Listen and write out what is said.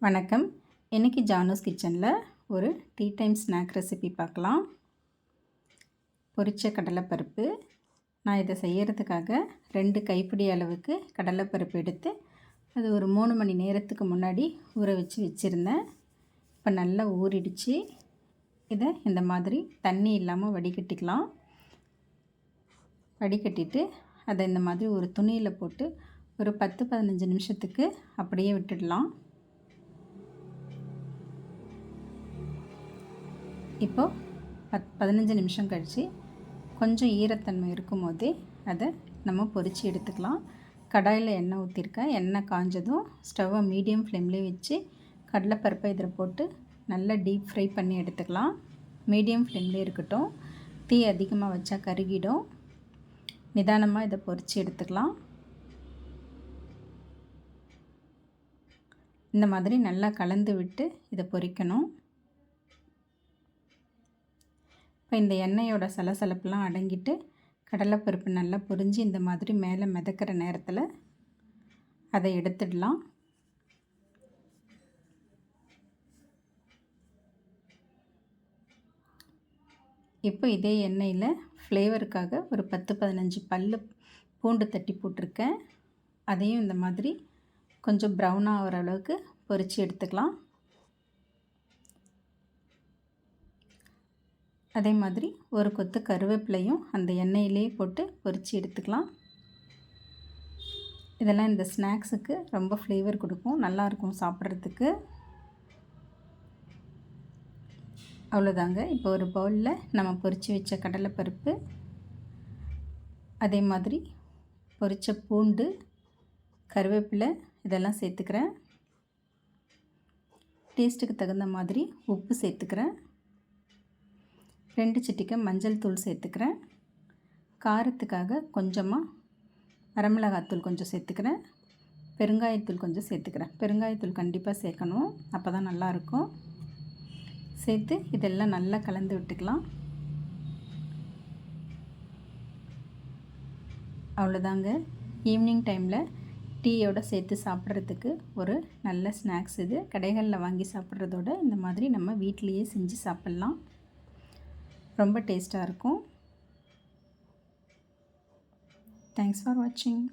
வணக்கம். இன்றைக்கி ஜானூஸ் கிச்சனில் ஒரு டீ டைம் ஸ்நாக் ரெசிபி பார்க்கலாம். பொரிச்ச கடலைப்பருப்பு. நான் இதை செய்கிறதுக்காக 2 கைப்பிடி அளவுக்கு கடலைப்பருப்பு எடுத்து அது ஒரு 3 மணி நேரத்துக்கு முன்னாடி ஊற வச்சுருந்தேன். இப்போ நல்லா ஊறிடுச்சு. இதை இந்த மாதிரி தண்ணி இல்லாமல் வடிகட்டிக்கலாம். வடிகட்டிட்டு அதை இந்த மாதிரி ஒரு துணியில் போட்டு ஒரு 10-15 நிமிஷத்துக்கு அப்படியே விட்டுடலாம். இப்போது 15 நிமிஷம் கழித்து கொஞ்சம் ஈரத்தன்மை இருக்கும் போதே அதை நம்ம பொரித்து எடுத்துக்கலாம். கடாயில் எண்ணெய் ஊற்றிருக்கேன். எண்ணெய் காஞ்சதும் ஸ்டவ்வை மீடியம் ஃப்ளேம்லேயே வச்சு கடலைப்பருப்பை இதில் போட்டு நல்லா டீப் ஃப்ரை பண்ணி எடுத்துக்கலாம். மீடியம் ஃப்ளேம்லேயே இருக்கட்டும். தீ அதிகமாக வச்சா கருகிடும். நிதானமாக இதை பொரித்து எடுத்துக்கலாம். இந்த மாதிரி நல்லா கலந்து விட்டு இதை பொரிக்கணும். இப்போ இந்த எண்ணெயோட சலசலப்புலாம் அடங்கிட்டு கடலைப்பருப்பு நல்லா பொரிஞ்சு இந்த மாதிரி மேலே மிதக்கிற நேரத்தில் அதை எடுத்துடலாம். இப்போ இதே எண்ணெயில் ஃப்ளேவருக்காக ஒரு 10-15 பல்லு பூண்டு தட்டி போட்டிருக்கேன். அதையும் இந்த மாதிரி கொஞ்சம் ப்ரௌனாக ஆகிற அளவுக்கு பொரித்து எடுத்துக்கலாம். அதே மாதிரி ஒரு கொத்து கருவேப்பிலையும் அந்த எண்ணெயிலே போட்டு பொரித்து எடுத்துக்கலாம். இதெல்லாம் இந்த ஸ்நாக்ஸுக்கு ரொம்ப ஃப்ளேவர் கொடுக்கும், நல்லாயிருக்கும் சாப்பிட்றதுக்கு. அவ்வளோதாங்க. இப்போ ஒரு பவுலில் நம்ம பொரித்து வச்ச கடலைப்பருப்பு, அதே மாதிரி பொரித்த பூண்டு, கருவேப்பிலை இதெல்லாம் சேர்த்துக்கிறேன். டேஸ்ட்டுக்கு தகுந்த மாதிரி உப்பு சேர்த்துக்கிறேன். 2 சிட்டிகை மஞ்சள் தூள் சேர்த்துக்கிறேன். காரத்துக்காக கொஞ்சமாக வரமிளகாத்தூள் கொஞ்சம் சேர்த்துக்கிறேன். பெருங்காயத்தூள் கொஞ்சம் சேர்த்துக்கிறேன். பெருங்காயத்தூள் கண்டிப்பாக சேர்க்கணும், அப்போ தான் நல்லாயிருக்கும். சேர்த்து இதெல்லாம் நல்லா கலந்து விட்டுக்கலாம். அவ்வளோதாங்க. ஈவினிங் டைமில் டீயோடு சேர்த்து சாப்பிட்றதுக்கு ஒரு நல்ல ஸ்நாக்ஸ் இது. கடைகளில் வாங்கி சாப்பிட்றதோட இந்த மாதிரி நம்ம வீட்டிலையே செஞ்சு சாப்பிட்லாம். ரொம்ப டேஸ்ட்டாக இருக்கும். தேங்க்ஸ் ஃபார் வாட்சிங்.